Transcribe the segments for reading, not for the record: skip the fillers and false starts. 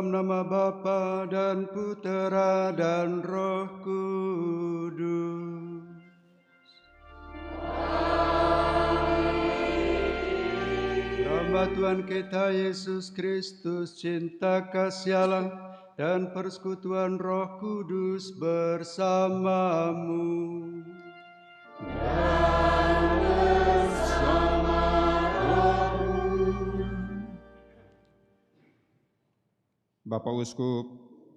dalam nama Bapa dan Putera dan Roh Kudus. Rahmat Tuhan kita Yesus Kristus, cinta kasih Allah, dan persekutuan Roh Kudus bersamamu. Bapak Uskup,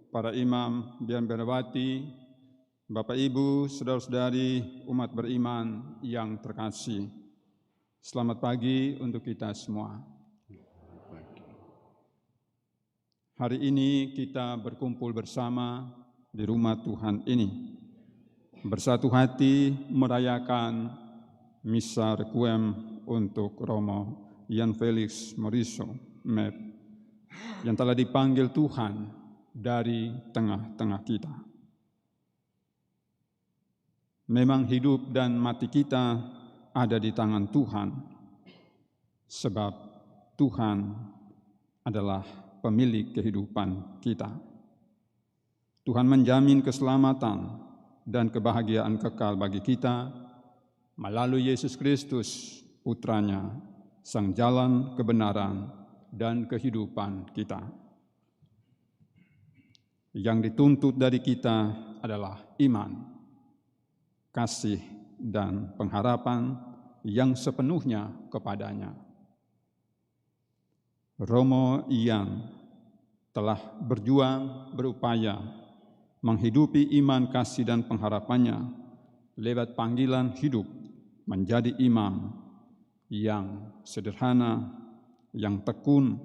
para imam, biar berbati, Bapak Ibu, saudara-saudari umat beriman yang terkasih. Selamat pagi untuk kita semua. Hari ini kita berkumpul bersama di rumah Tuhan ini, bersatu hati merayakan Misa Requiem untuk Romo Jan Felix Moriso Mep yang telah dipanggil Tuhan dari tengah-tengah kita. Memang hidup dan mati kita ada di tangan Tuhan, sebab Tuhan adalah pemilik kehidupan kita. Tuhan menjamin keselamatan dan kebahagiaan kekal bagi kita melalui Yesus Kristus, Putranya, Sang Jalan Kebenaran dan kehidupan kita. Yang dituntut dari kita adalah iman, kasih, dan pengharapan yang sepenuhnya kepadanya. Romo Jan telah berupaya menghidupi iman, kasih, dan pengharapannya lewat panggilan hidup menjadi imam yang sederhana, yang tekun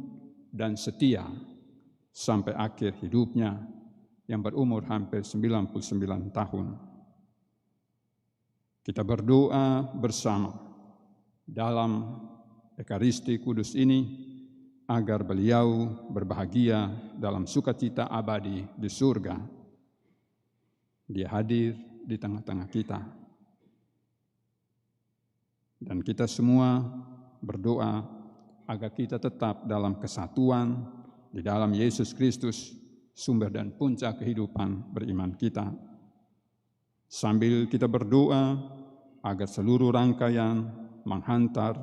dan setia sampai akhir hidupnya yang berumur hampir 99 tahun. Kita berdoa bersama dalam Ekaristi Kudus ini agar beliau berbahagia dalam sukacita abadi di surga. Dia hadir di tengah-tengah kita. Dan kita semua berdoa agar kita tetap dalam kesatuan di dalam Yesus Kristus, sumber dan puncak kehidupan beriman kita. Sambil kita berdoa agar seluruh rangkaian menghantar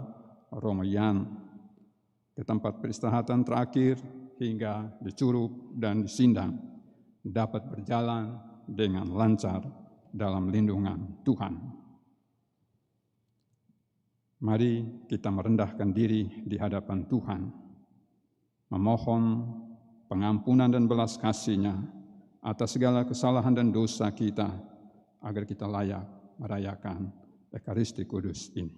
Romo Jan ke tempat peristirahatan terakhir hingga di Curug dan di Sindang dapat berjalan dengan lancar dalam lindungan Tuhan. Mari kita merendahkan diri di hadapan Tuhan, memohon pengampunan dan belas kasih-Nya atas segala kesalahan dan dosa kita, agar kita layak merayakan Ekaristi Kudus ini.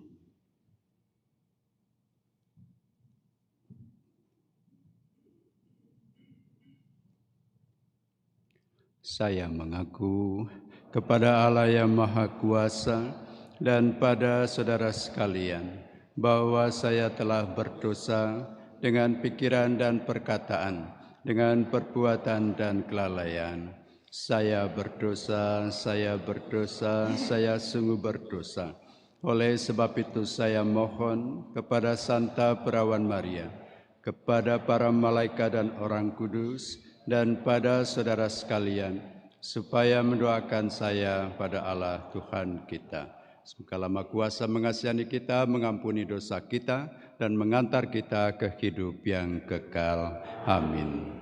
Saya mengaku kepada Allah yang Maha Kuasa dan pada saudara sekalian, bahwa saya telah berdosa dengan pikiran dan perkataan, dengan perbuatan dan kelalaian. Saya berdosa, saya sungguh berdosa. Oleh sebab itu saya mohon kepada Santa Perawan Maria, kepada para malaikat dan orang kudus, dan pada saudara sekalian, supaya mendoakan saya pada Allah Tuhan kita. Semoga Allah Maha Kuasa mengasihani kita, mengampuni dosa kita, dan mengantar kita ke hidup yang kekal. Amin.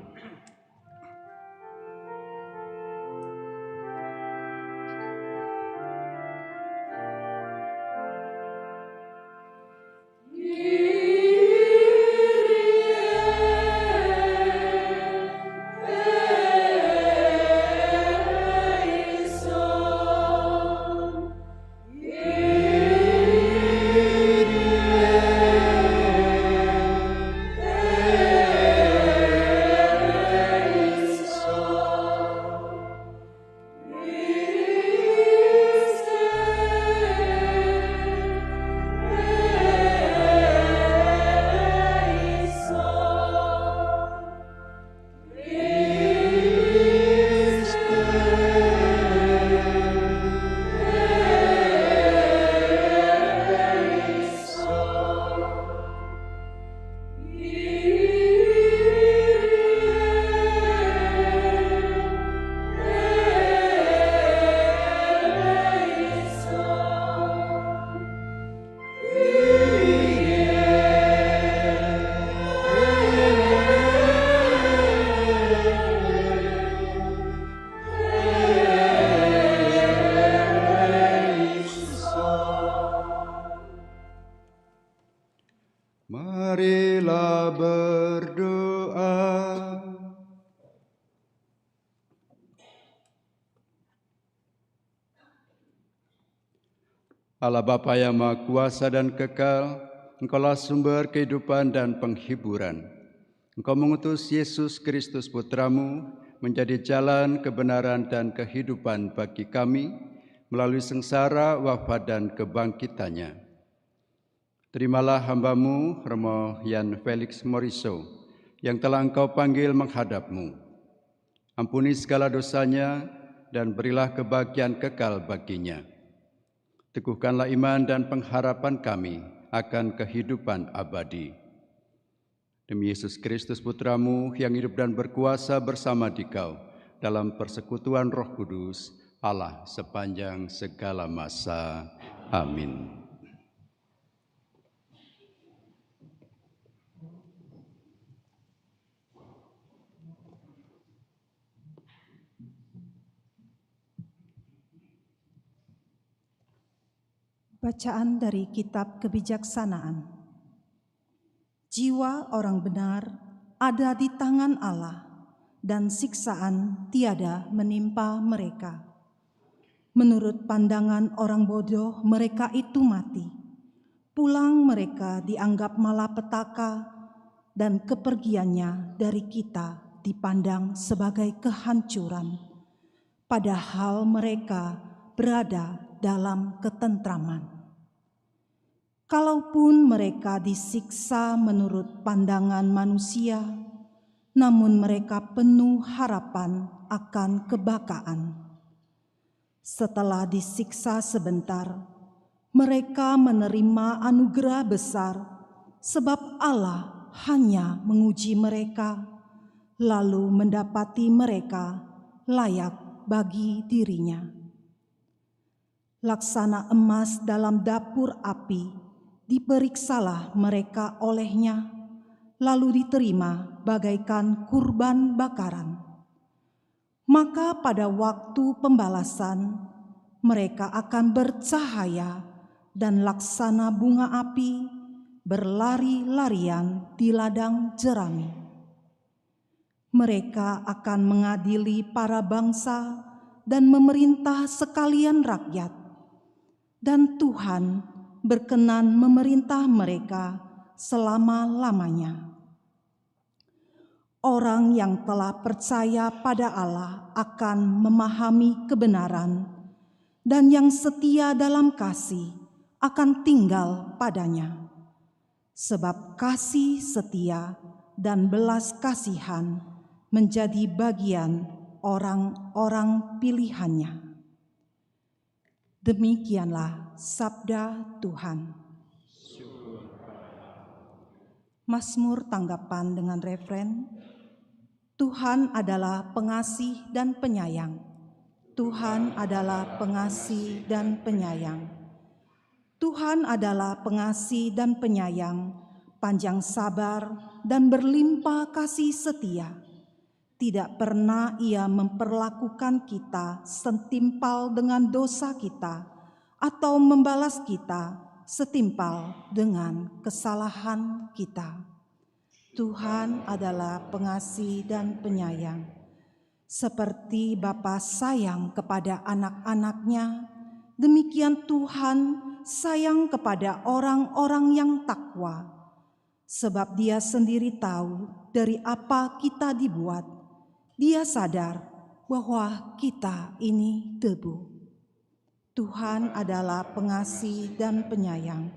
Allah Bapa yang Maha Kuasa dan kekal, Engkaulah sumber kehidupan dan penghiburan. Engkau mengutus Yesus Kristus Putramu menjadi jalan kebenaran dan kehidupan bagi kami melalui sengsara, wafat, dan kebangkitannya. Terimalah hamba-Mu, Romo Yan Felix Moriso, yang telah Engkau panggil menghadap-Mu. Ampuni segala dosanya dan berilah kebahagiaan kekal baginya. Teguhkanlah iman dan pengharapan kami akan kehidupan abadi. Demi Yesus Kristus Putramu yang hidup dan berkuasa bersama Dikau dalam persekutuan Roh Kudus, Allah sepanjang segala masa. Amin. Bacaan dari Kitab Kebijaksanaan. Jiwa orang benar ada di tangan Allah, dan siksaan tiada menimpa mereka. Menurut pandangan orang bodoh, mereka itu mati. Pulang mereka dianggap malapetaka, dan kepergiannya dari kita dipandang sebagai kehancuran. Padahal mereka berada dalam ketentraman. Kalaupun mereka disiksa menurut pandangan manusia, namun mereka penuh harapan akan kebakaan. Setelah disiksa sebentar, mereka menerima anugerah besar, sebab Allah hanya menguji mereka, lalu mendapati mereka layak bagi dirinya. Laksana emas dalam dapur api, diperiksalah mereka olehnya, lalu diterima bagaikan kurban bakaran. Maka pada waktu pembalasan, mereka akan bercahaya dan laksana bunga api, berlari-larian di ladang jerami. Mereka akan mengadili para bangsa dan memerintah sekalian rakyat, dan Tuhan berkenan memerintah mereka selama-lamanya. Orang yang telah percaya pada Allah akan memahami kebenaran, dan yang setia dalam kasih akan tinggal padanya. Sebab kasih setia dan belas kasihan menjadi bagian orang-orang pilihannya. Demikianlah sabda Tuhan. Mazmur tanggapan dengan refren, Tuhan adalah pengasih dan penyayang. Tuhan adalah pengasih dan penyayang. Tuhan adalah pengasih dan penyayang, panjang sabar dan berlimpah kasih setia. Tidak pernah Ia memperlakukan kita setimpal dengan dosa kita, atau membalas kita setimpal dengan kesalahan kita. Tuhan adalah pengasih dan penyayang. Seperti Bapa sayang kepada anak-anaknya, demikian Tuhan sayang kepada orang-orang yang takwa. Sebab Dia sendiri tahu dari apa kita dibuat. Dia sadar bahwa kita ini debu. Tuhan adalah pengasih dan penyayang.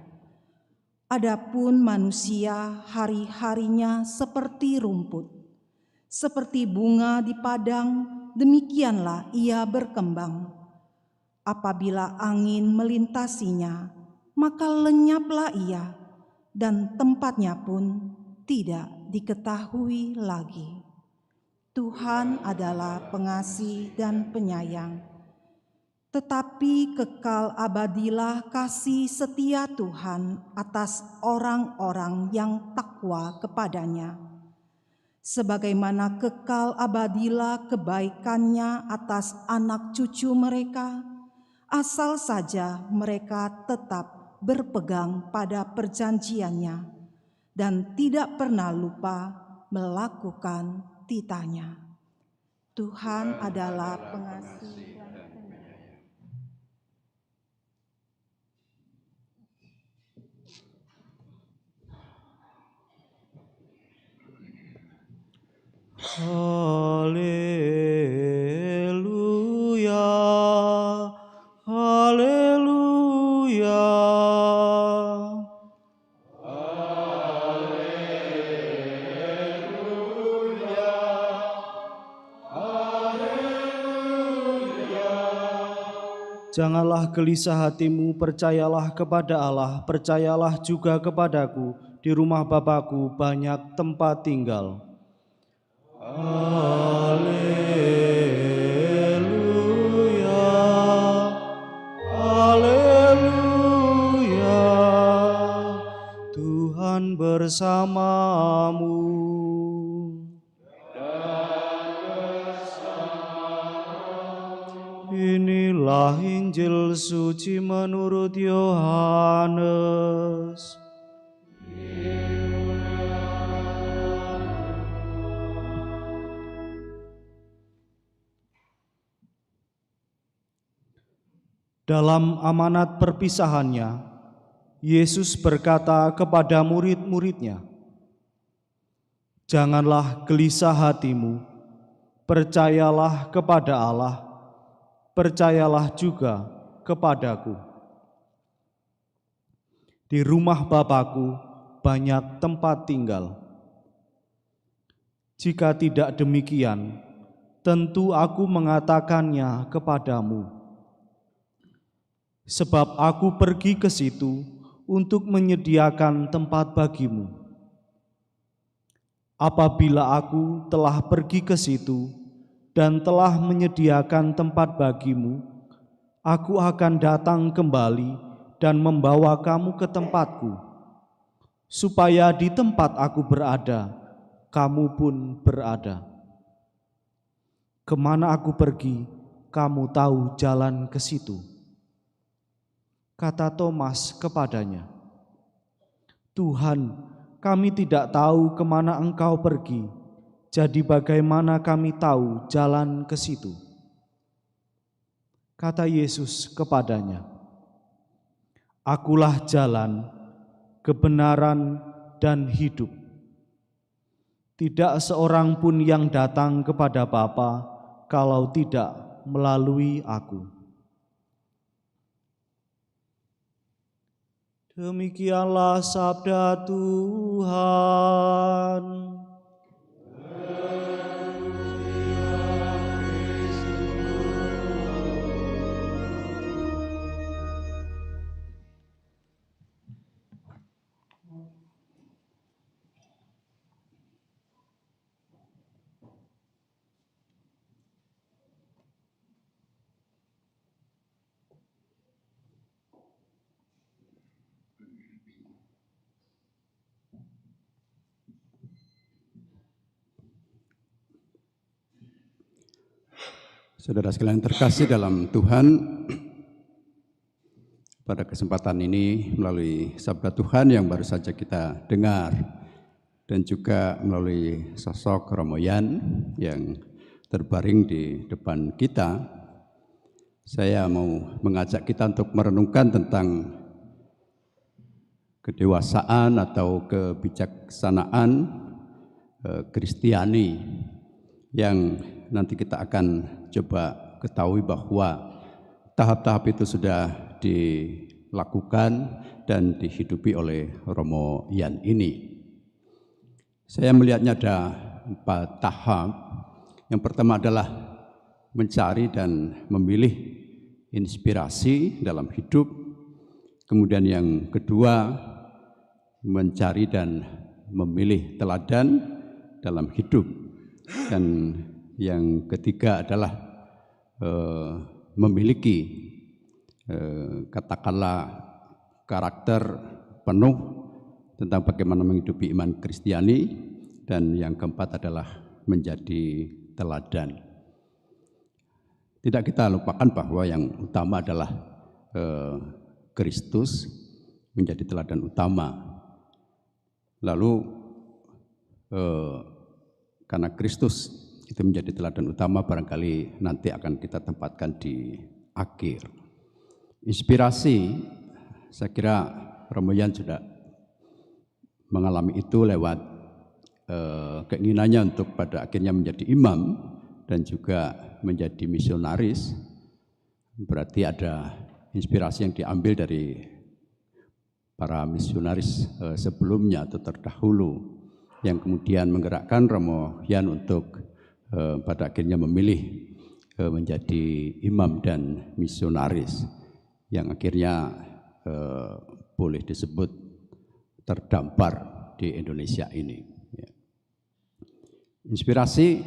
Adapun manusia hari-harinya seperti rumput, seperti bunga di padang, demikianlah ia berkembang. Apabila angin melintasinya, maka lenyaplah ia, dan tempatnya pun tidak diketahui lagi. Tuhan adalah pengasih dan penyayang, tetapi kekal abadilah kasih setia Tuhan atas orang-orang yang takwa kepadanya. Sebagaimana kekal abadilah kebaikannya atas anak cucu mereka, asal saja mereka tetap berpegang pada perjanjiannya dan tidak pernah lupa melakukan titanya. Tuhan adalah pengasih dan penyayang. Haleluya, haleluya. Janganlah gelisah hatimu, percayalah kepada Allah, percayalah juga kepadaku. Di rumah Bapakku banyak tempat tinggal. Haleluya, haleluya. Tuhan bersamamu. Inilah Injil suci menurut Yohanes. Dalam amanat perpisahannya, Yesus berkata kepada murid-muridnya, "Janganlah gelisah hatimu, percayalah kepada Allah, percayalah juga kepadaku. Di rumah Bapakku banyak tempat tinggal. Jika tidak demikian, tentu aku mengatakannya kepadamu. Sebab aku pergi ke situ untuk menyediakan tempat bagimu. Apabila aku telah pergi ke situ dan telah menyediakan tempat bagimu, aku akan datang kembali dan membawa kamu ke tempatku, supaya di tempat aku berada, kamu pun berada. Kemana aku pergi, kamu tahu jalan ke situ." Kata Thomas kepadanya, "Tuhan, kami tidak tahu kemana Engkau pergi, jadi bagaimana kami tahu jalan ke situ?" Kata Yesus kepadanya, "Akulah jalan, kebenaran, dan hidup. Tidak seorang pun yang datang kepada Bapa kalau tidak melalui Aku." Demikianlah sabda Tuhan. Saudara sekalian terkasih dalam Tuhan, pada kesempatan ini melalui sabda Tuhan yang baru saja kita dengar dan juga melalui sosok Romo Yan yang terbaring di depan kita, saya mau mengajak kita untuk merenungkan tentang kedewasaan atau kebijaksanaan Kristiani yang nanti kita akan coba ketahui bahwa tahap-tahap itu sudah dilakukan dan dihidupi oleh Romo Yan ini. Saya melihatnya ada 4 tahap. Yang pertama adalah mencari dan memilih inspirasi dalam hidup. Kemudian yang kedua, mencari dan memilih teladan dalam hidup. Dan yang ketiga adalah memiliki katakanlah karakter penuh tentang bagaimana menghidupi iman Kristiani, dan yang keempat adalah menjadi teladan. Tidak kita lupakan bahwa yang utama adalah Kristus menjadi teladan utama. Lalu karena Kristus itu menjadi teladan utama, barangkali nanti akan kita tempatkan di akhir. Inspirasi, saya kira Romo Yan sudah mengalami itu lewat keinginannya untuk pada akhirnya menjadi imam dan juga menjadi misionaris, berarti ada inspirasi yang diambil dari para misionaris sebelumnya atau terdahulu yang kemudian menggerakkan Romo Yan untuk pada akhirnya memilih menjadi imam dan misionaris yang akhirnya boleh disebut terdampar di Indonesia ini. Inspirasi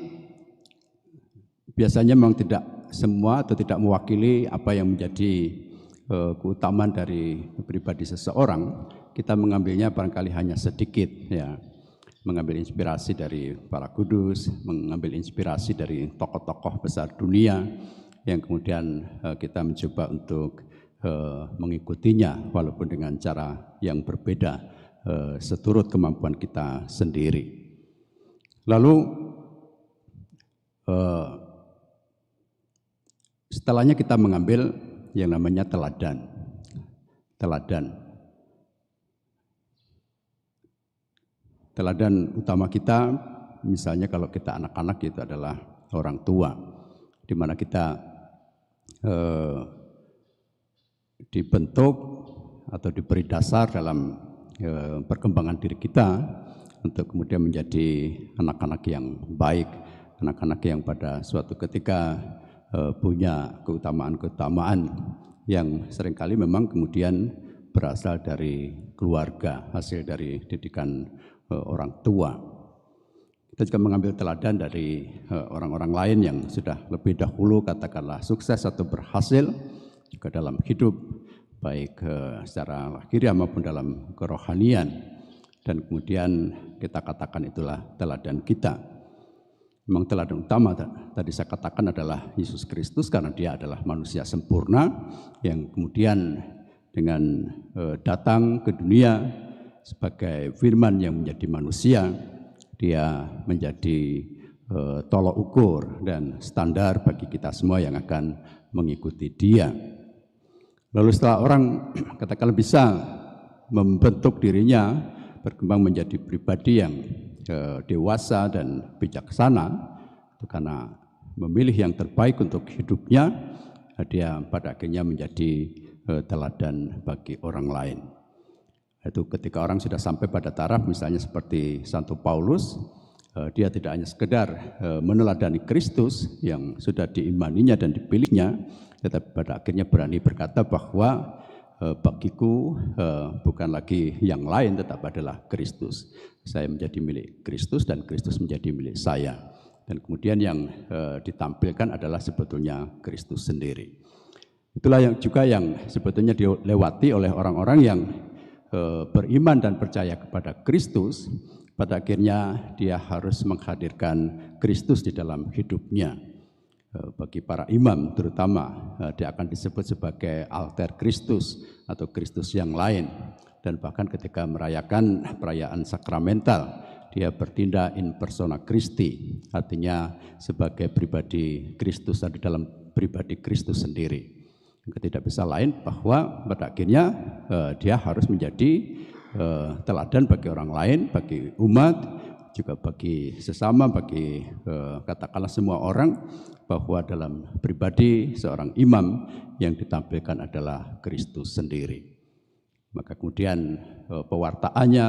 biasanya memang tidak semua atau tidak mewakili apa yang menjadi keutamaan dari pribadi seseorang. Kita mengambilnya barangkali hanya sedikit, ya, mengambil inspirasi dari para kudus, mengambil inspirasi dari tokoh-tokoh besar dunia yang kemudian kita mencoba untuk mengikutinya walaupun dengan cara yang berbeda seturut kemampuan kita sendiri. Lalu setelahnya kita mengambil yang namanya teladan. Teladan utama kita, misalnya kalau kita anak-anak, itu adalah orang tua, di mana kita dibentuk atau diberi dasar dalam perkembangan diri kita untuk kemudian menjadi anak-anak yang baik, anak-anak yang pada suatu ketika punya keutamaan-keutamaan yang seringkali memang kemudian berasal dari keluarga, hasil dari didikan orang tua. Kita juga mengambil teladan dari orang-orang lain yang sudah lebih dahulu katakanlah sukses atau berhasil juga dalam hidup, baik secara lahiriah maupun dalam kerohanian, dan kemudian kita katakan itulah teladan kita. Memang teladan utama tadi saya katakan adalah Yesus Kristus, karena dia adalah manusia sempurna yang kemudian dengan datang ke dunia sebagai firman yang menjadi manusia, dia menjadi tolok ukur dan standar bagi kita semua yang akan mengikuti dia. Lalu setelah orang katakanlah bisa membentuk dirinya, berkembang menjadi pribadi yang dewasa dan bijaksana, itu karena memilih yang terbaik untuk hidupnya, dia pada akhirnya menjadi teladan bagi orang lain. Itu ketika orang sudah sampai pada taraf misalnya seperti Santo Paulus, dia tidak hanya sekedar meneladani Kristus yang sudah diimaninya dan dipilihnya, tetapi pada akhirnya berani berkata bahwa bagiku bukan lagi yang lain tetap adalah Kristus. Saya menjadi milik Kristus dan Kristus menjadi milik saya. Dan kemudian yang ditampilkan adalah sebetulnya Kristus sendiri. Itulah yang juga yang sebetulnya dilewati oleh orang-orang yang beriman dan percaya kepada Kristus. Pada akhirnya dia harus menghadirkan Kristus di dalam hidupnya. Bagi para imam terutama, dia akan disebut sebagai alter Kristus atau Kristus yang lain. Dan bahkan ketika merayakan perayaan sakramental, dia bertindak in persona Christi, artinya sebagai pribadi Kristus di dalam pribadi Kristus sendiri. Tidak bisa lain bahwa pada akhirnya dia harus menjadi teladan bagi orang lain, bagi umat, juga bagi sesama, bagi katakanlah semua orang, bahwa dalam pribadi seorang imam yang ditampilkan adalah Kristus sendiri. Maka kemudian pewartaannya,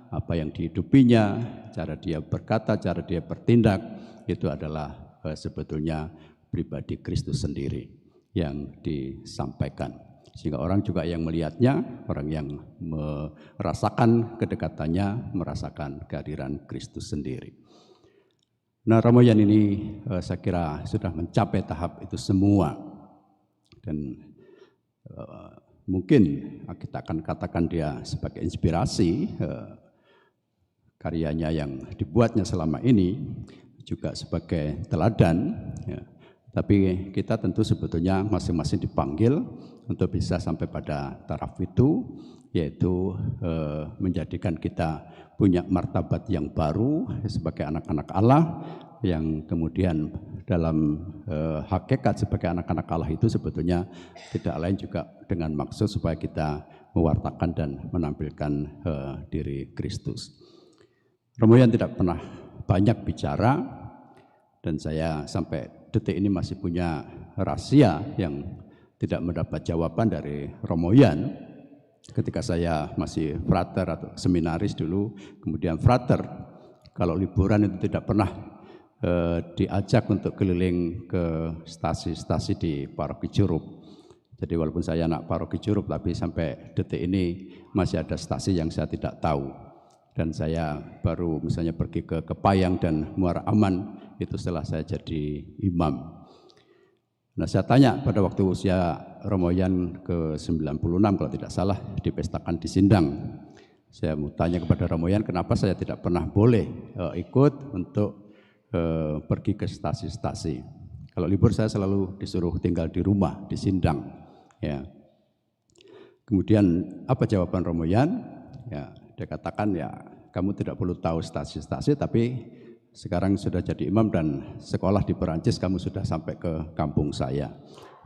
apa yang dihidupinya, cara dia berkata, cara dia bertindak, itu adalah sebetulnya pribadi Kristus sendiri yang disampaikan. Sehingga orang juga yang melihatnya, orang yang merasakan kedekatannya, merasakan kehadiran Kristus sendiri. Nah, Romo Yan ini saya kira sudah mencapai tahap itu semua. Dan mungkin kita akan katakan dia sebagai inspirasi, karyanya yang dibuatnya selama ini juga sebagai teladan, ya. Tapi kita tentu sebetulnya masing-masing dipanggil untuk bisa sampai pada taraf itu, yaitu menjadikan kita punya martabat yang baru sebagai anak-anak Allah, yang kemudian dalam hakikat sebagai anak-anak Allah itu sebetulnya tidak lain juga dengan maksud supaya kita mewartakan dan menampilkan diri Kristus. Romoyan tidak pernah banyak bicara, dan saya sampai detik ini masih punya rahasia yang tidak mendapat jawaban dari Romoyan. Ketika saya masih frater atau seminaris dulu, kemudian frater, kalau liburan itu tidak pernah diajak untuk keliling ke stasi-stasi di Paroki Curup. Jadi walaupun saya anak Paroki Curup, tapi sampai detik ini masih ada stasi yang saya tidak tahu. Dan saya baru misalnya pergi ke Kepayang dan Muara Aman itu setelah saya jadi imam. Nah, saya tanya pada waktu usia Romoyan ke-96 kalau tidak salah, dipestakan di Sindang. Saya mau tanya kepada Romoyan, kenapa saya tidak pernah boleh ikut untuk pergi ke stasi-stasi. Kalau libur saya selalu disuruh tinggal di rumah di Sindang. Ya. Kemudian apa jawaban Romoyan? Ya, dia katakan, ya kamu tidak perlu tahu stasi-stasi, tapi sekarang sudah jadi imam dan sekolah di Perancis, kamu sudah sampai ke kampung saya.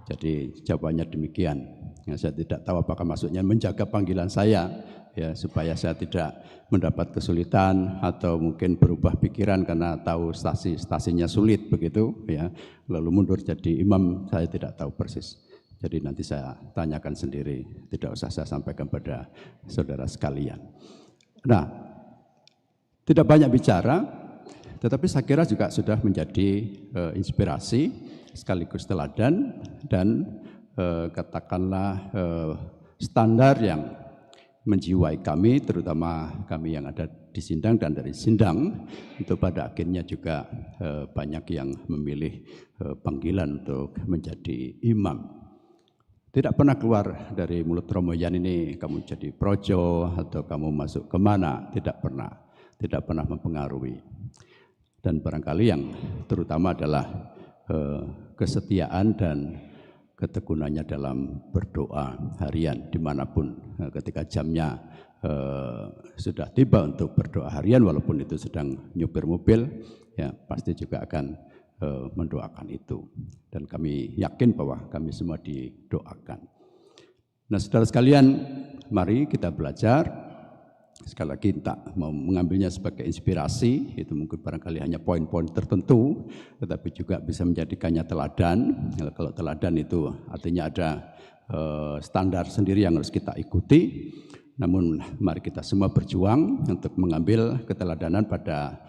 Jadi jawabannya demikian. Ya, saya tidak tahu apakah maksudnya menjaga panggilan saya, ya supaya saya tidak mendapat kesulitan atau mungkin berubah pikiran karena tahu stasinya sulit begitu, ya. Lalu mundur jadi imam, saya tidak tahu persis. Jadi nanti saya tanyakan sendiri, tidak usah saya sampaikan pada saudara sekalian. Nah, tidak banyak bicara, tetapi saya kira juga sudah menjadi inspirasi sekaligus teladan dan katakanlah standar yang menjiwai kami, terutama kami yang ada di Sindang dan dari Sindang, itu pada akhirnya juga banyak yang memilih panggilan untuk menjadi imam. Tidak pernah keluar dari mulut Romoyan ini kamu jadi projo atau kamu masuk kemana, tidak pernah mempengaruhi. Dan barangkali yang terutama adalah kesetiaan dan ketekunannya dalam berdoa harian dimanapun, ketika jamnya sudah tiba untuk berdoa harian, walaupun itu sedang nyupir mobil, ya pasti juga akan mendoakan itu. Dan kami yakin bahwa kami semua didoakan. Nah, saudara sekalian, mari kita belajar. Sekali lagi tak mau mengambilnya sebagai inspirasi, itu mungkin barangkali hanya poin-poin tertentu, tetapi juga bisa menjadikannya teladan. Kalau teladan itu artinya ada standar sendiri yang harus kita ikuti. Namun mari kita semua berjuang untuk mengambil keteladanan pada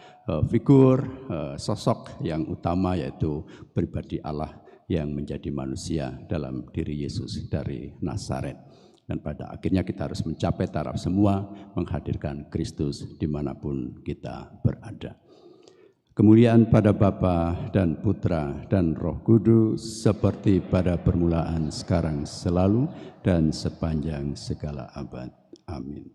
figur, sosok yang utama, yaitu pribadi Allah yang menjadi manusia dalam diri Yesus dari Nazaret. Dan pada akhirnya kita harus mencapai taraf semua menghadirkan Kristus dimanapun kita berada. Kemuliaan pada Bapa dan Putra dan Roh Kudus, seperti pada permulaan, sekarang, selalu, dan sepanjang segala abad. Amin.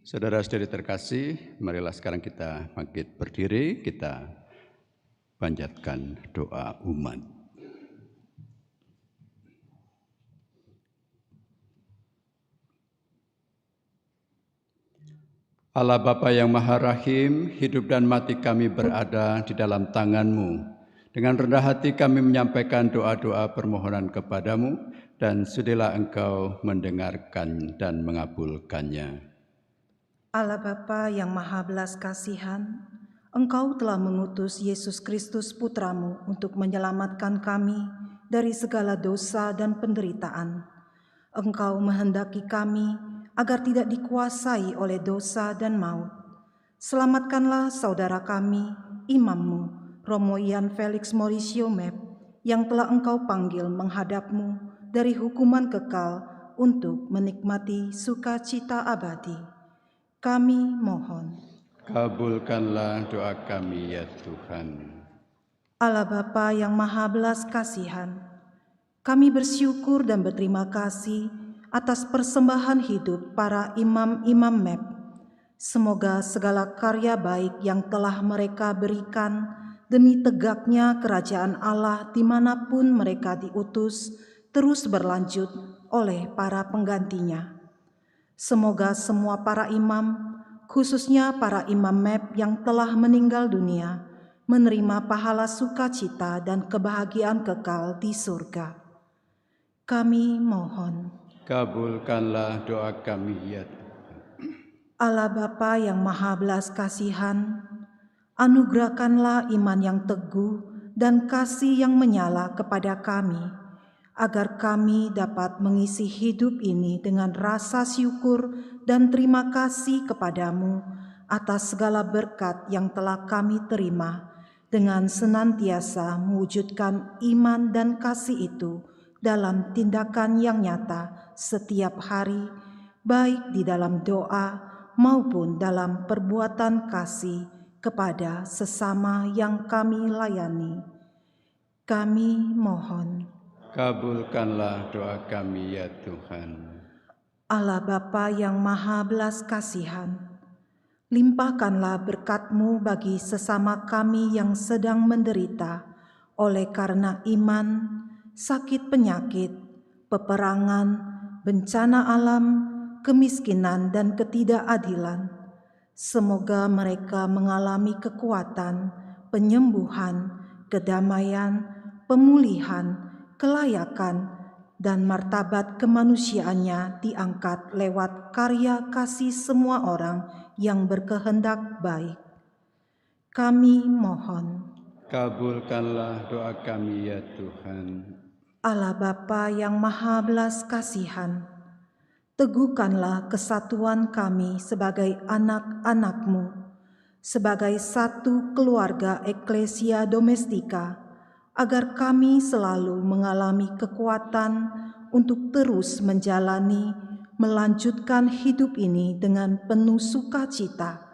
Saudara-saudari terkasih, marilah sekarang kita bangkit berdiri, kita panjatkan doa umat. Allah Bapa yang Maha Rahim, hidup dan mati kami berada di dalam tangan-Mu. Dengan rendah hati kami menyampaikan doa-doa permohonan kepadamu, dan sudilah Engkau mendengarkan dan mengabulkannya. Allah Bapa yang Maha Belas Kasihan, Engkau telah mengutus Yesus Kristus Putramu untuk menyelamatkan kami dari segala dosa dan penderitaan. Engkau menghendaki kami agar tidak dikuasai oleh dosa dan maut. Selamatkanlah saudara kami, imammu, Romoyan Felix Mauricio Mep, yang telah Engkau panggil menghadap-Mu dari hukuman kekal untuk menikmati sukacita abadi. Kami mohon. Kabulkanlah doa kami ya Tuhan. Allah Bapa yang Maha Belas Kasihan, kami bersyukur dan berterima kasih atas persembahan hidup para imam-imam MEP. Semoga segala karya baik yang telah mereka berikan demi tegaknya kerajaan Allah dimanapun mereka diutus terus berlanjut oleh para penggantinya. Semoga semua para imam, khususnya para imam MEP yang telah meninggal dunia, menerima pahala sukacita dan kebahagiaan kekal di surga. Kami mohon, kabulkanlah doa kami ya Tuhan. Allah Bapa yang Maha Belas Kasihan, anugerahkanlah iman yang teguh dan kasih yang menyala kepada kami, agar kami dapat mengisi hidup ini dengan rasa syukur dan terima kasih kepadamu atas segala berkat yang telah kami terima, dengan senantiasa mewujudkan iman dan kasih itu dalam tindakan yang nyata setiap hari, baik di dalam doa maupun dalam perbuatan kasih kepada sesama yang kami layani. Kami mohon, Kabulkanlah doa kami ya Tuhan. Allah Bapa yang Maha Belas Kasihan, limpahkanlah berkat-Mu bagi sesama kami yang sedang menderita oleh karena iman, sakit penyakit, peperangan, bencana alam, kemiskinan dan ketidakadilan. Semoga mereka mengalami kekuatan, penyembuhan, kedamaian, pemulihan, kelayakan, dan martabat kemanusiaannya diangkat lewat karya kasih semua orang yang berkehendak baik. Kami mohon, Kabulkanlah doa kami ya Tuhan. Allah Bapa yang Maha Belas Kasihan, teguhkanlah kesatuan kami sebagai anak-anak-Mu, sebagai satu keluarga eklesia domestika, agar kami selalu mengalami kekuatan untuk terus menjalani, melanjutkan hidup ini dengan penuh sukacita,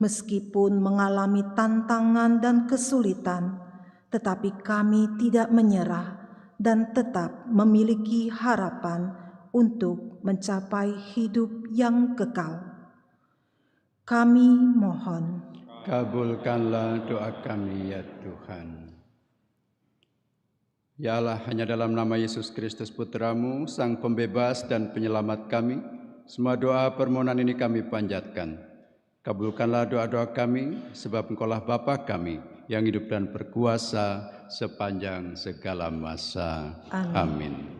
meskipun mengalami tantangan dan kesulitan, tetapi kami tidak menyerah dan tetap memiliki harapan untuk mencapai hidup yang kekal. Kami mohon, Kabulkanlah doa kami ya Tuhan. Ya Allah, hanya dalam nama Yesus Kristus Putra-Mu, Sang Pembebas dan Penyelamat kami, semua doa permohonan ini kami panjatkan. Kabulkanlah doa-doa kami, sebab Engkaulah Bapa kami yang hidup dan berkuasa sepanjang segala masa. Amin.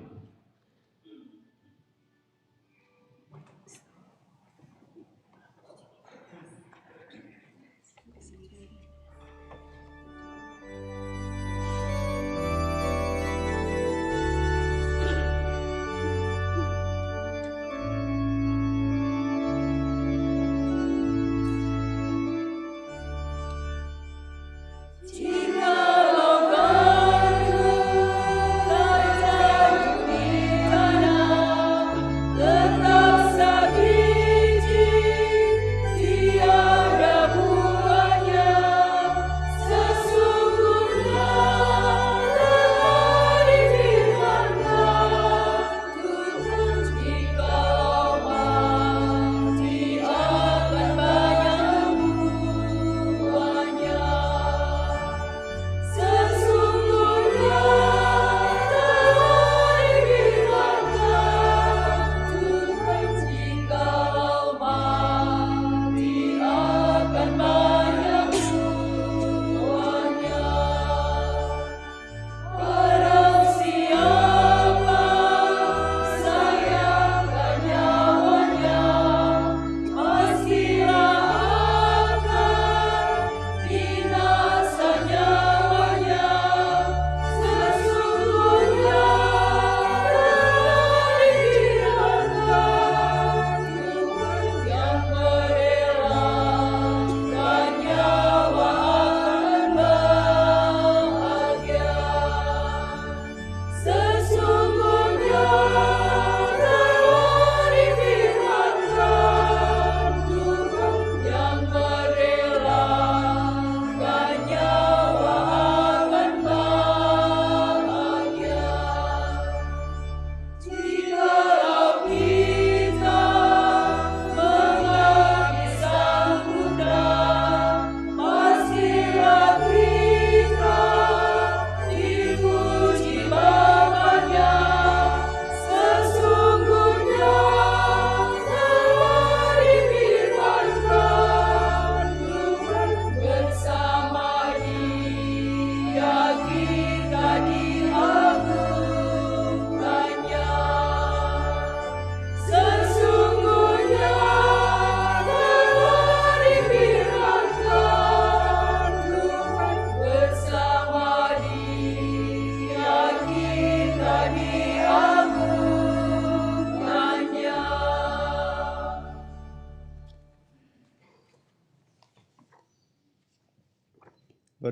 Jikalau kau tak jatuh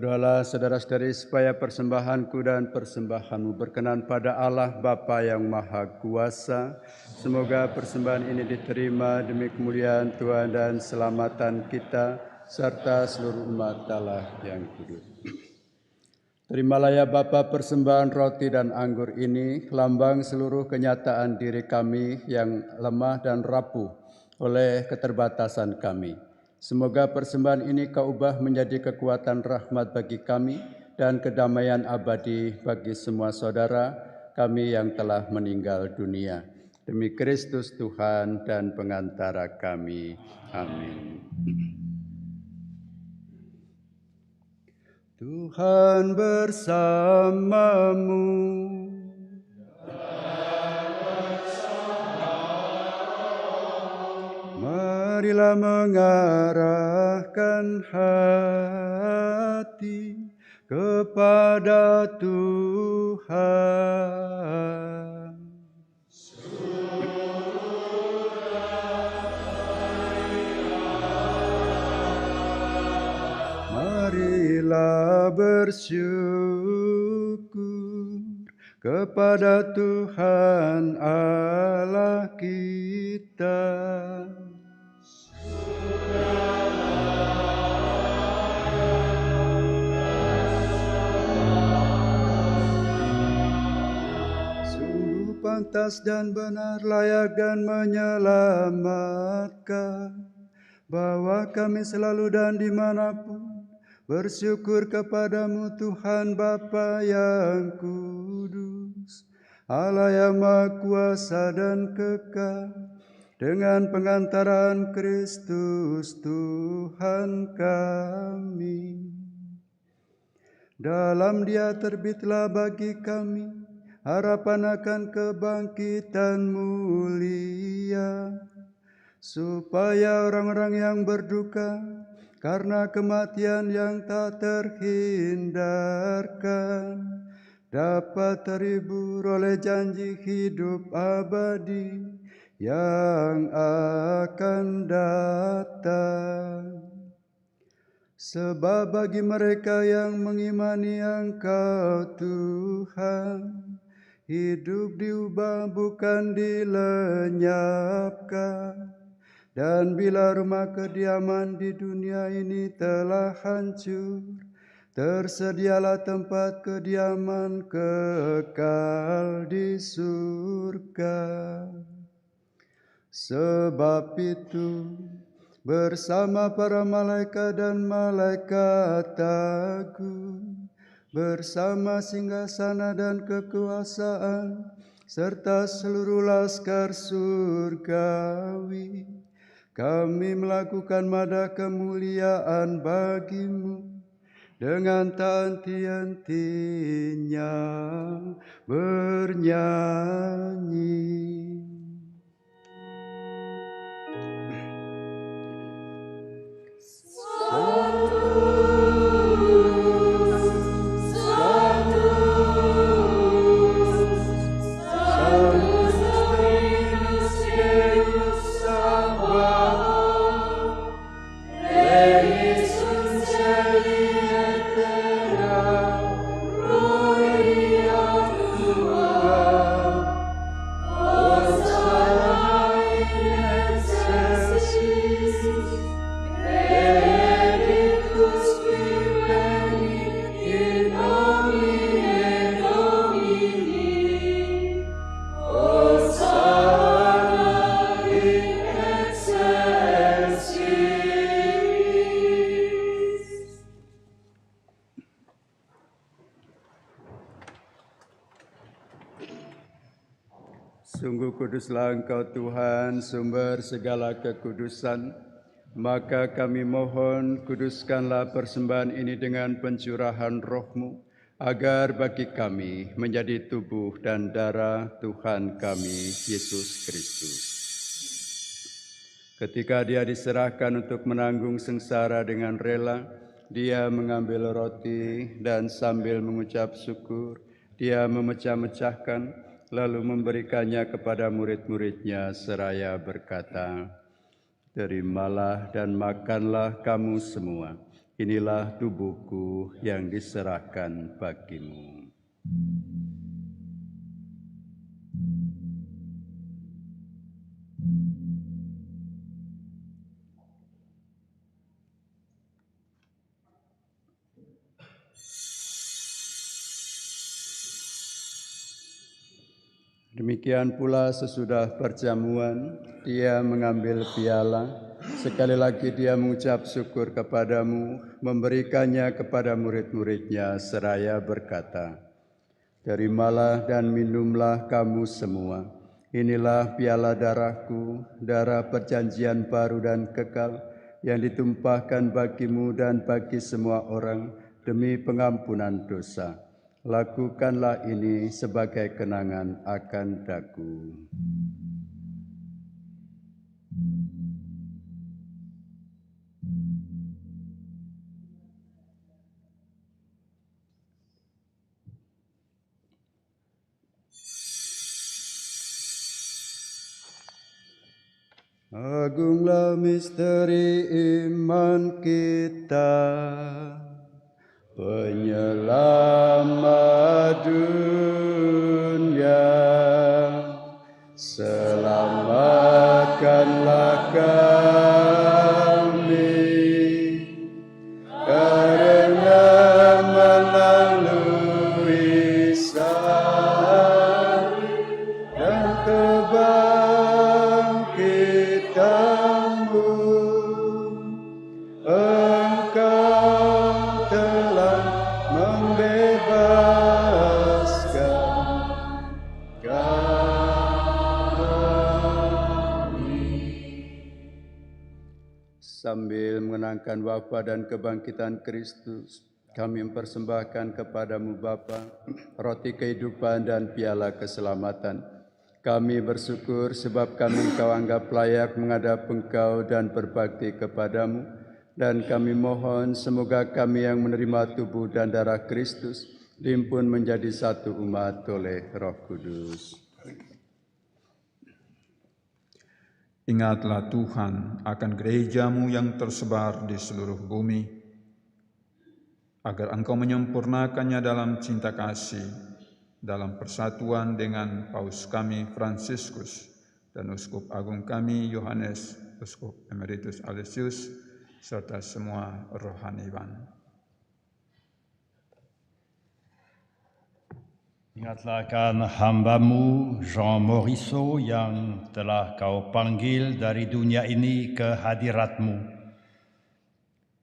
Berdoalah saudara-saudari supaya persembahanku dan persembahanmu berkenan pada Allah Bapa yang Maha Kuasa. Semoga persembahan ini diterima demi kemuliaan Tuhan dan keselamatan kita serta seluruh umat Allah yang kudus. Terimalah ya Bapa persembahan roti dan anggur ini, lambang seluruh kenyataan diri kami yang lemah dan rapuh oleh keterbatasan kami. Semoga persembahan ini Kau ubah menjadi kekuatan rahmat bagi kami dan kedamaian abadi bagi semua saudara kami yang telah meninggal dunia. Demi Kristus Tuhan dan pengantara kami. Amin. Tuhan bersamamu. Marilah mengarahkan hati kepada Tuhan. Marilah bersyukur kepada Tuhan Allah kita. Sungguh pantas dan benar, layak dan menyelamatkan, bahwa kami selalu dan dimanapun bersyukur kepadamu Tuhan Bapa yang kudus, Allah yang Maha Kuasa dan kekal, dengan pengantaran Kristus Tuhan kami. Dalam Dia terbitlah bagi kami harapan akan kebangkitan mulia, supaya orang-orang yang berduka karena kematian yang tak terhindarkan dapat terhibur oleh janji hidup abadi yang akan datang. Sebab bagi mereka yang mengimani Engkau Tuhan, hidup diubah bukan dilenyapkan. Dan bila rumah kediaman di dunia ini telah hancur, tersedialah tempat kediaman kekal di surga. Sebab itu, bersama para malaikat dan malaikat agung, bersama singgasana dan kekuasaan, serta seluruh laskar surgawi, kami melakukan mada kemuliaan bagi-Mu dengan tak henti-hentinya bernyanyi. Sungguh kuduslah Engkau Tuhan, sumber segala kekudusan. Maka kami mohon, kuduskanlah persembahan ini dengan pencurahan roh-Mu, agar bagi kami menjadi tubuh dan darah Tuhan kami, Yesus Kristus. Ketika Dia diserahkan untuk menanggung sengsara dengan rela, Dia mengambil roti dan sambil mengucap syukur, Dia memecah-mecahkan, lalu memberikannya kepada murid-murid-Nya seraya berkata, "Terimalah dan makanlah kamu semua. Inilah tubuhku yang diserahkan bagimu. Demikian pula sesudah perjamuan, dia mengambil piala. Sekali lagi dia mengucap syukur kepadamu, memberikannya kepada murid-muridnya seraya berkata, "Terimalah dan minumlah kamu semua. Inilah piala darahku, darah perjanjian baru dan kekal, yang ditumpahkan bagimu dan bagi semua orang demi pengampunan dosa. Lakukanlah ini sebagai kenangan akan daku." Agunglah misteri iman kita, Penyelamat dunia, selamatkanlah kami karena melalui salib dan kebangkitan-Mu, Engkau telah membebaskan kami. Sambil mengenangkan wafat dan kebangkitan Kristus, kami mempersembahkan kepadamu Bapa, roti kehidupan dan piala keselamatan. Kami bersyukur sebab kami Engkau anggap layak menghadap Engkau dan berbakti kepadamu. Dan kami mohon semoga kami yang menerima tubuh dan darah Kristus dihimpun menjadi satu umat oleh Roh Kudus. Ingatlah Tuhan akan gereja-Mu yang tersebar di seluruh bumi, agar Engkau menyempurnakannya dalam cinta kasih, dalam persatuan dengan Paus kami Fransiskus dan Uskup Agung kami Yohanes, Uskup Emeritus Aloysius, serta semua rohaniwan. Ingatlah akan hamba-Mu Jean Morisot yang telah Kau panggil dari dunia ini ke hadirat-Mu.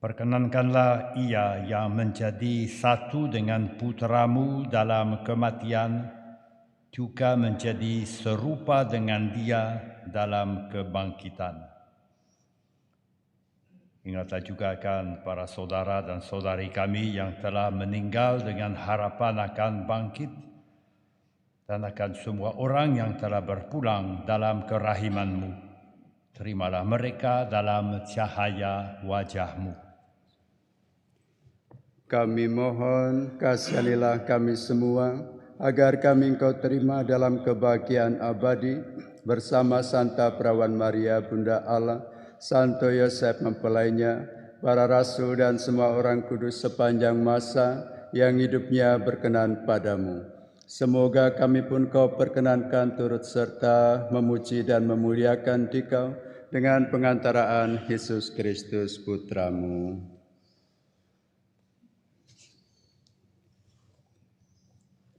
Perkenankanlah ia yang menjadi satu dengan putra-Mu dalam kematian, juga menjadi serupa dengan Dia dalam kebangkitan. Ingatlah juga akan para saudara dan saudari kami yang telah meninggal dengan harapan akan bangkit, dan akan semua orang yang telah berpulang dalam kerahiman-Mu. Terimalah mereka dalam cahaya wajah-Mu. Kami mohon, kasihanilah kami semua, agar kami Engkau terima dalam kebahagiaan abadi, bersama Santa Perawan Maria, Bunda Allah, Santo Yosef mempelainya, para rasul dan semua orang kudus sepanjang masa yang hidupnya berkenan padamu. Semoga kami pun Kau perkenankan turut serta memuji dan memuliakan Dikau dengan pengantaraan Yesus Kristus Putra-Mu.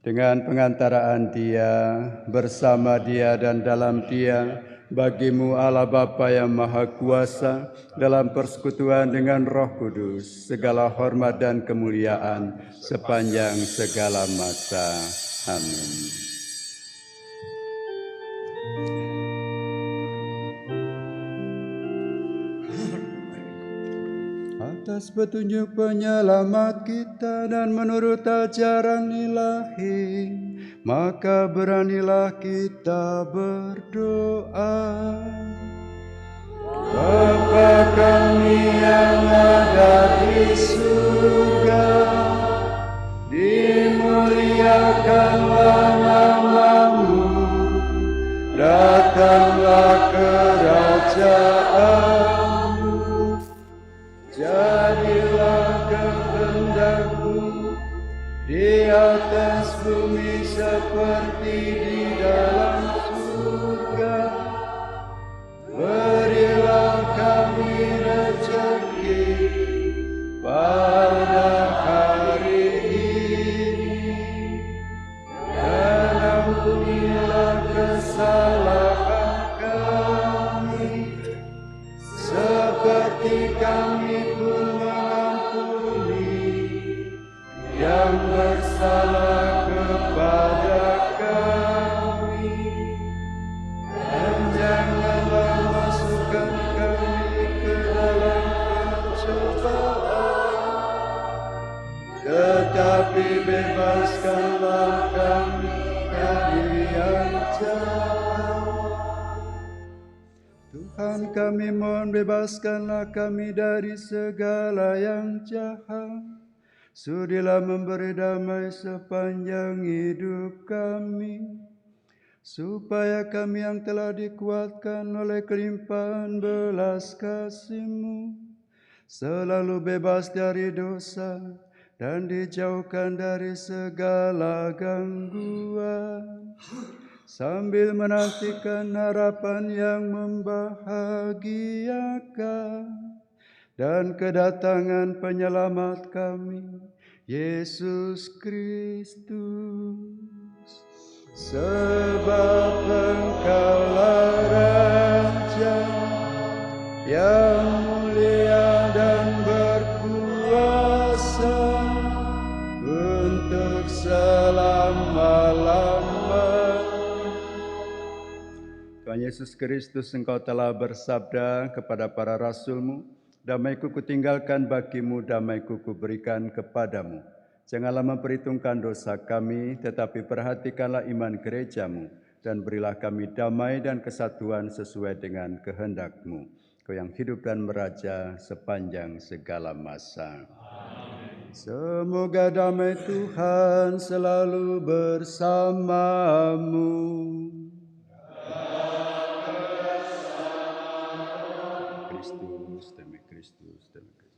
Dengan pengantaraan Dia, bersama Dia dan dalam Dia, bagi-Mu Allah Bapa yang Maha Kuasa, dalam persekutuan dengan Roh Kudus, segala hormat dan kemuliaan sepanjang segala masa. Amin. Atas petunjuk penyelamat kita dan menurut ajaran ilahi, maka beranilah kita berdoa. Bapa kami yang ada di surga, dimuliakanlah nama-Mu, datanglah kerajaan-Mu, jadilah seperti di dalam surga. Berilah kami rezeki pada hari ini, dan ampunilah kesalahan kami, seperti kami pun mengampuni yang bersalah kepada kami. Dan janganlah masukkan kami ke dalam pencobaan, tetapi bebaskanlah kami dari yang jahat. Tuhan kami mohon, bebaskanlah kami dari segala yang jahat. Sudilah memberi damai sepanjang hidup kami, supaya kami yang telah dikuatkan oleh kelimpahan belas kasih-Mu selalu bebas dari dosa dan dijauhkan dari segala gangguan, sambil menantikan harapan yang membahagiakan dan kedatangan penyelamat kami, Yesus Kristus. Sebab Engkaulah Raja yang mulia dan berkuasa untuk selama-lamanya. Tuhan Yesus Kristus, Engkau telah bersabda kepada para rasul-Mu, damai-Ku kutinggalkan bagimu, damai-Ku kuberikan kepadamu. Janganlah memperhitungkan dosa kami, tetapi perhatikanlah iman gereja-Mu, dan berilah kami damai dan kesatuan sesuai dengan kehendak-Mu. Kau yang hidup dan meraja sepanjang segala masa. Amin. Semoga damai Tuhan selalu bersamamu. Kristus, demi Kristus, demi Kristus.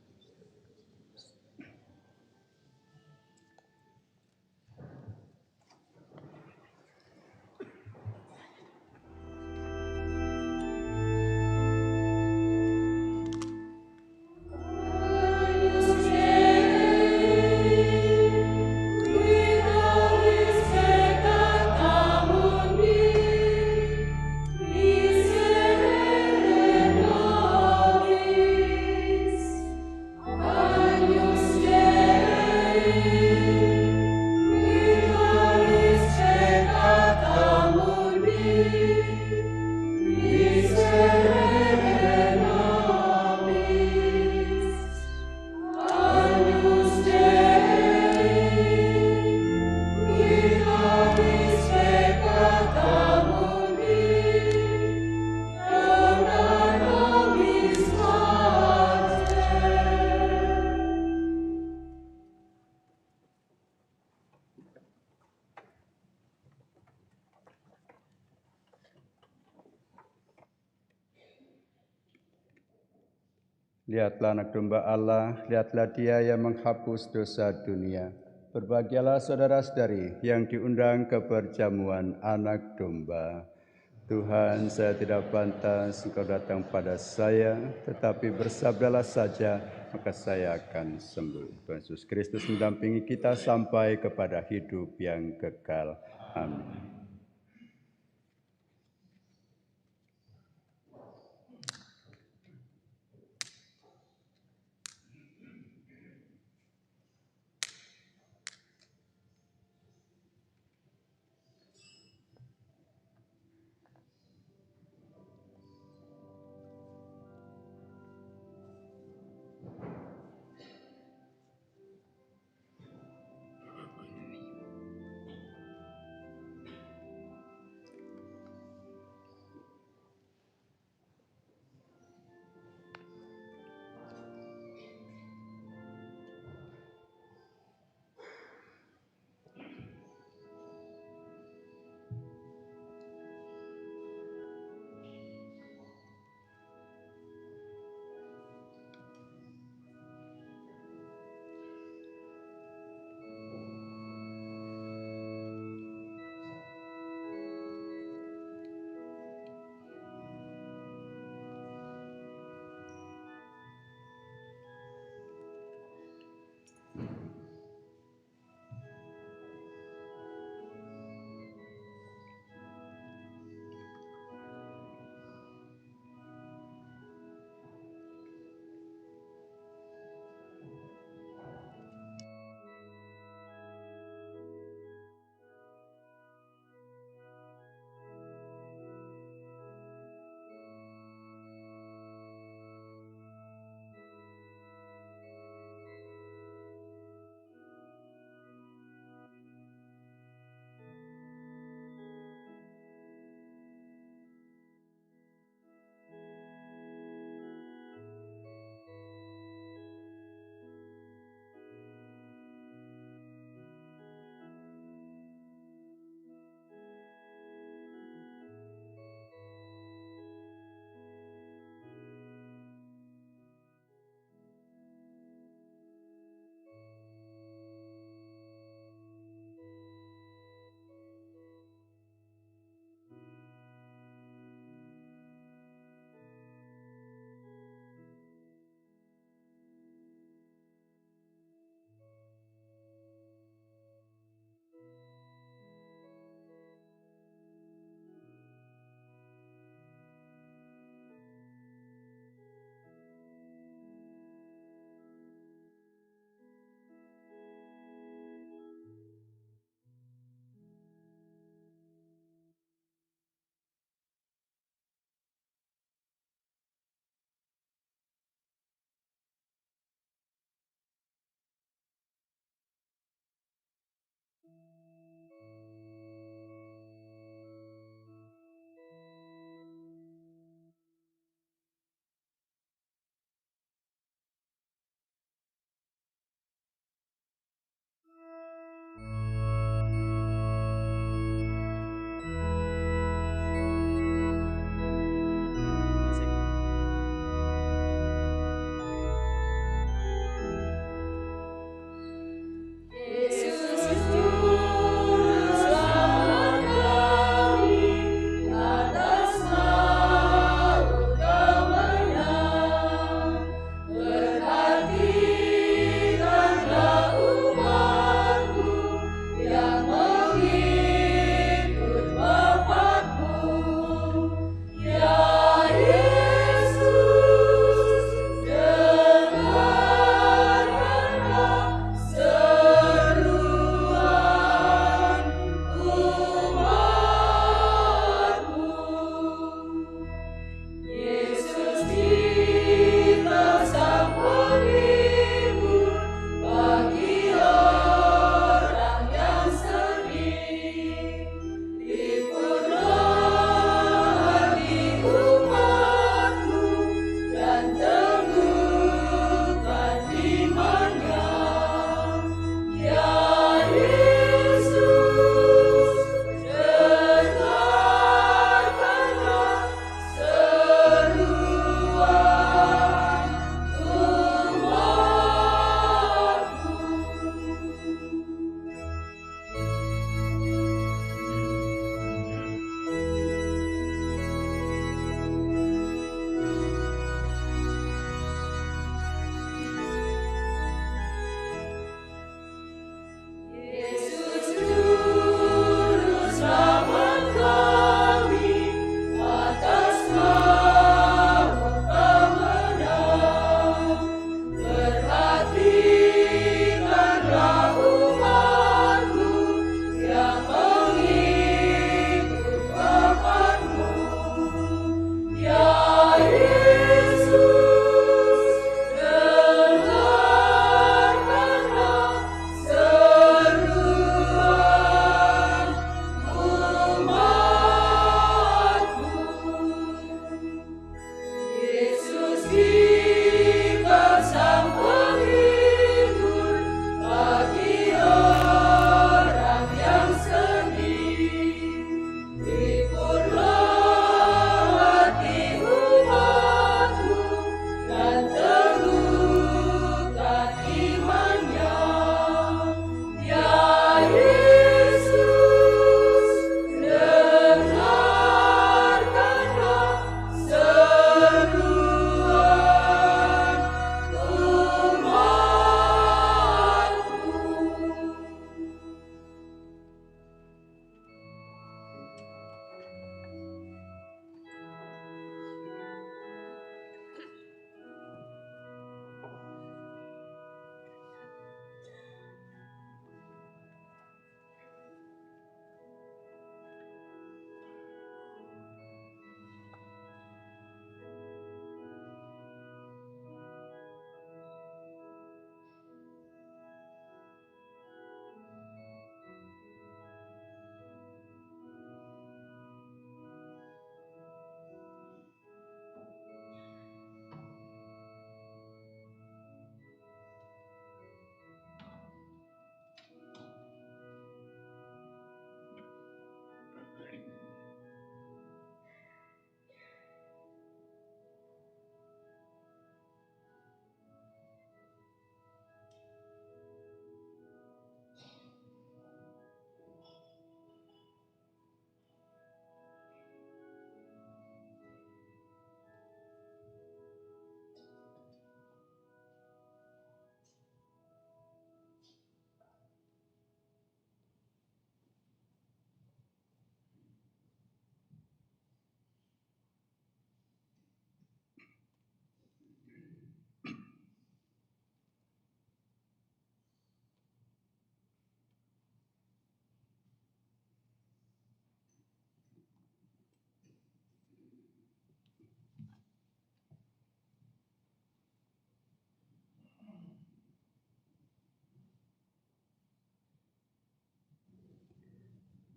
Lihatlah anak domba Allah, lihatlah Dia yang menghapus dosa dunia. Berbahagialah saudara-saudari yang diundang ke perjamuan anak domba. Tuhan, saya tidak pantas Engkau datang pada saya, tetapi bersabdalah saja, maka saya akan sembuh. Tuhan Yesus Kristus mendampingi kita sampai kepada hidup yang kekal. Amin.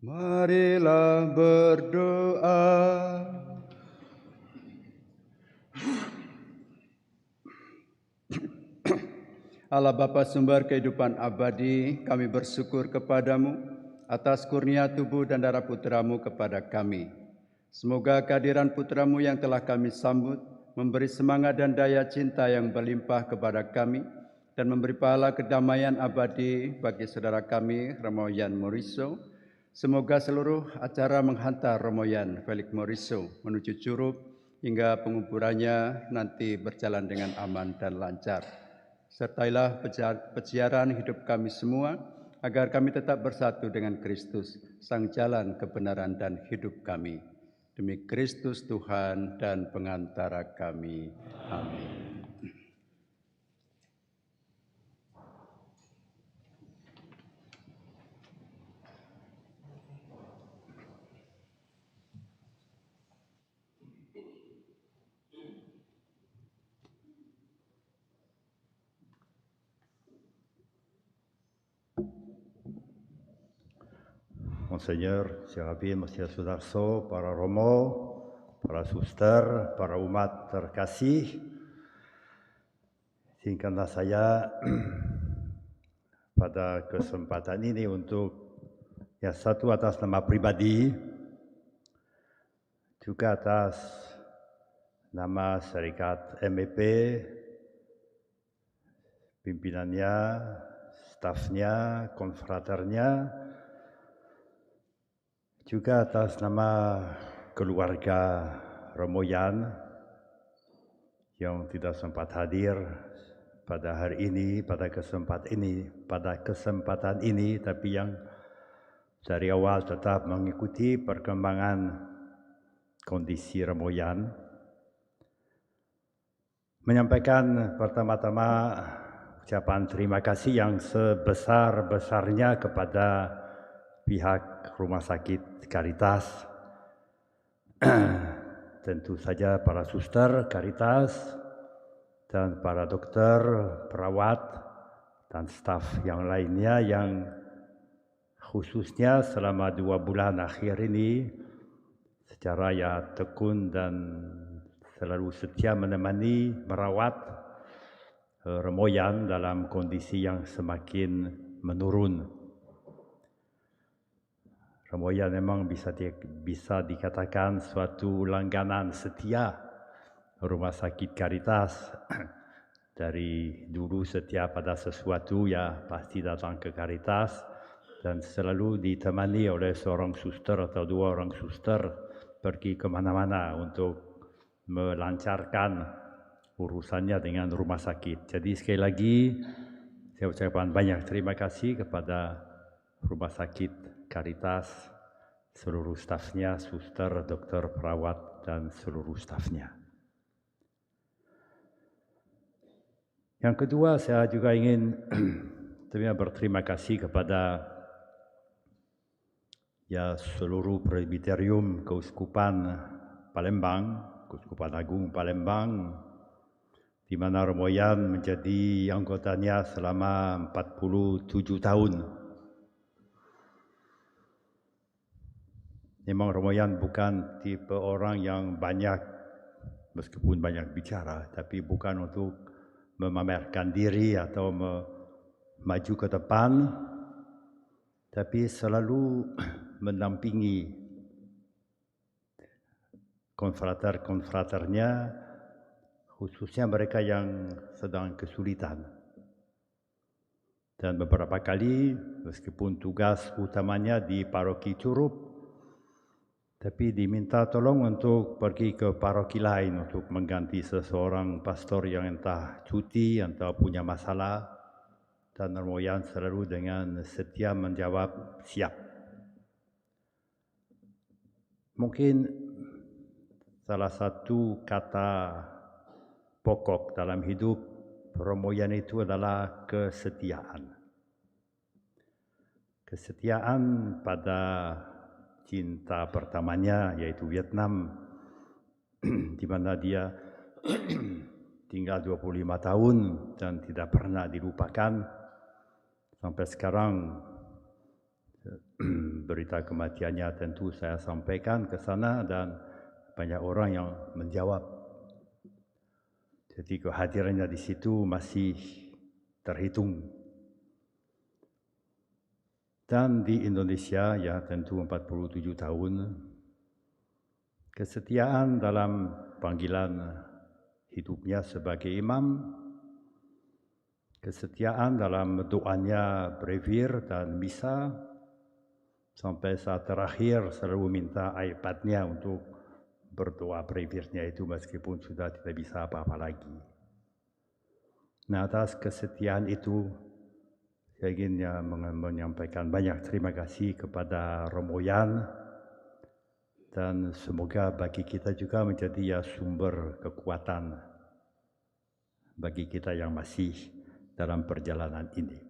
Marilah berdoa. Allah Bapa sumber kehidupan abadi, kami bersyukur kepadamu atas kurnia tubuh dan darah putramu kepada kami. Semoga kehadiran putramu yang telah kami sambut memberi semangat dan daya cinta yang berlimpah kepada kami dan memberi pahala kedamaian abadi bagi saudara kami, Romoyan Moriso. Semoga seluruh acara menghantar Romoyan Felix Moriso menuju Curup hingga penguburannya nanti berjalan dengan aman dan lancar. Sertailah peziarahan hidup kami semua, agar kami tetap bersatu dengan Kristus, Sang Jalan Kebenaran dan Hidup kami. Demi Kristus Tuhan dan pengantara kami. Amin. Monseñor, Serapin, Monsieur Sudarso, para Romo, para suster, para umat terkasih, izinkanlah saya pada kesempatan ini untuk yang satu atas nama pribadi, juga atas nama Serikat MEP, pimpinannya, stafnya, konfraternya, juga atas nama keluarga Romoyan yang tidak sempat hadir pada hari ini, pada kesempatan ini, tapi yang dari awal tetap mengikuti perkembangan kondisi Romoyan. Menyampaikan pertama-tama ucapan terima kasih yang sebesar-besarnya kepada pihak Rumah Sakit Caritas, tentu saja para suster Caritas dan para dokter, perawat, dan staf yang lainnya yang khususnya selama 2 bulan akhir ini secara tekun dan selalu setia menemani, merawat Romoyan dalam kondisi yang semakin menurun. Romoyan memang bisa dikatakan suatu langganan setia Rumah Sakit Caritas. Dari dulu setiap ada sesuatu pasti datang ke Caritas dan selalu ditemani oleh seorang suster atau 2 orang suster pergi kemana-mana untuk melancarkan urusannya dengan rumah sakit. Jadi sekali lagi saya ucapkan banyak terima kasih kepada Rumah Sakit Caritas, seluruh stafnya, suster, dokter, perawat, dan seluruh stafnya. Yang kedua, saya juga ingin berterima kasih kepada seluruh presbiterium Keuskupan Palembang, Keuskupan Agung Palembang, di mana Romoyan menjadi anggotanya selama 47 tahun. Memang Romoyan bukan tipe orang yang banyak, meskipun banyak bicara, tapi bukan untuk memamerkan diri atau maju ke depan, tapi selalu mendampingi konfraternya, khususnya mereka yang sedang kesulitan. Dan beberapa kali, meskipun tugas utamanya di paroki Curup, tapi diminta tolong untuk pergi ke paroki lain untuk mengganti seseorang pastor yang entah cuti atau punya masalah, dan Romoyan selalu dengan setia menjawab siap. Mungkin salah satu kata pokok dalam hidup Romoyan itu adalah kesetiaan. Kesetiaan pada cinta pertamanya, yaitu Vietnam, di mana dia tinggal 25 tahun dan tidak pernah dilupakan. Sampai sekarang berita kematiannya tentu saya sampaikan ke sana dan banyak orang yang menjawab. Jadi kehadirannya di situ masih terhitung. Dan di Indonesia ya tentu 47 tahun, kesetiaan dalam panggilan hidupnya sebagai imam, kesetiaan dalam doanya brevir dan misa, sampai saat terakhir selalu minta iPad-nya untuk berdoa brevirnya itu meskipun sudah tidak bisa apa-apa lagi. Nah, atas kesetiaan itu saya ingin menyampaikan banyak terima kasih kepada Romo Yan, dan semoga bagi kita juga menjadi ya sumber kekuatan bagi kita yang masih dalam perjalanan ini.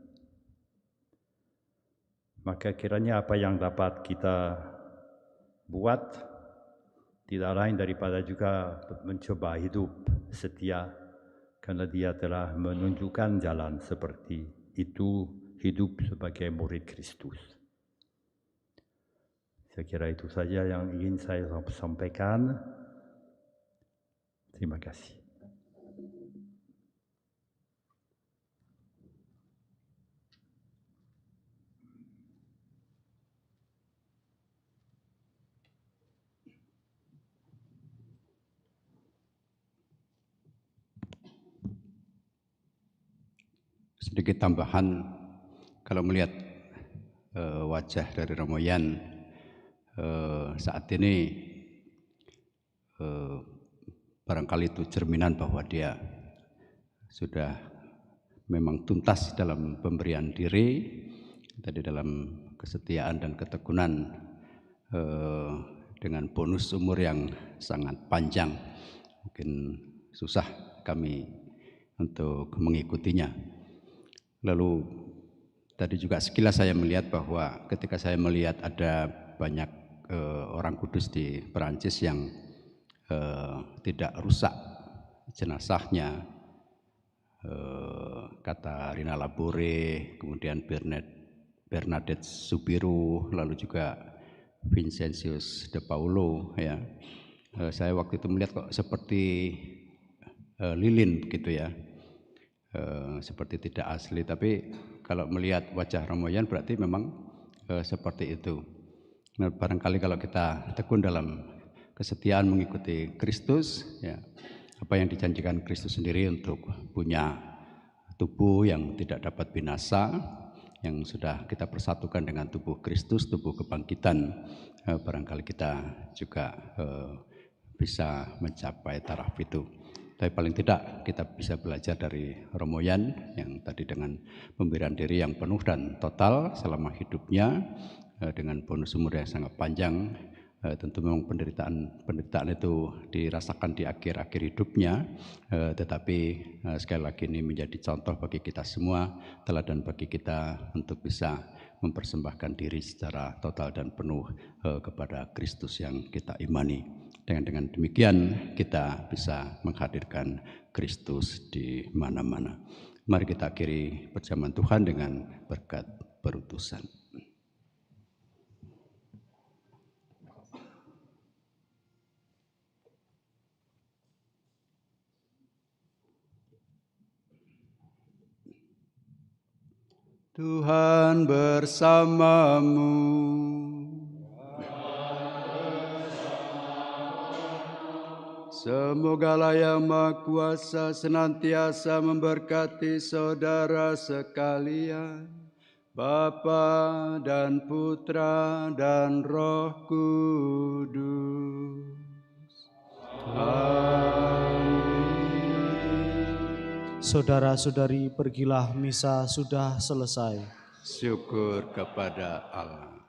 Maka kiranya apa yang dapat kita buat tidak lain daripada juga mencoba hidup setia, karena Dia telah menunjukkan jalan seperti itu, hidup sebagai murid Kristus. Saya kira itu saja yang ingin saya sampaikan. Terima kasih. Sedikit tambahan, kalau melihat wajah dari Romo Yan saat ini, barangkali itu cerminan bahwa dia sudah memang tuntas dalam pemberian diri, tadi dalam kesetiaan dan ketekunan, dengan bonus umur yang sangat panjang. Mungkin susah kami untuk mengikutinya. Lalu tadi juga sekilas saya melihat bahwa ketika saya melihat ada banyak orang kudus di Perancis yang tidak rusak jenazahnya, kata Rina Labore, kemudian Bernadette Subiru, lalu juga Vincentius de Paulo, ya. Saya waktu itu melihat kok seperti lilin begitu ya. Seperti tidak asli, tapi kalau melihat wajah Romo Yan berarti memang seperti itu. Nah, barangkali kalau kita tekun dalam kesetiaan mengikuti Kristus, ya, apa yang dijanjikan Kristus sendiri untuk punya tubuh yang tidak dapat binasa, yang sudah kita persatukan dengan tubuh Kristus, tubuh kebangkitan, barangkali kita juga bisa mencapai taraf itu. Tapi paling tidak kita bisa belajar dari Romo Yan yang tadi dengan pemberian diri yang penuh dan total selama hidupnya, dengan bonus umur yang sangat panjang. Tentu memang penderitaan itu dirasakan di akhir-akhir hidupnya, tetapi sekali lagi ini menjadi contoh bagi kita semua, teladan bagi kita untuk bisa mempersembahkan diri secara total dan penuh kepada Kristus yang kita imani. Dengan demikian kita bisa menghadirkan Kristus di mana-mana. Mari kita akhiri perjamuan Tuhan dengan berkat perutusan. Tuhan bersamamu. Semoga Allah yang Maha Kuasa senantiasa memberkati saudara sekalian, Bapa dan Putra dan Roh Kudus. Amin. Saudara-saudari, pergilah, misa sudah selesai. Syukur kepada Allah.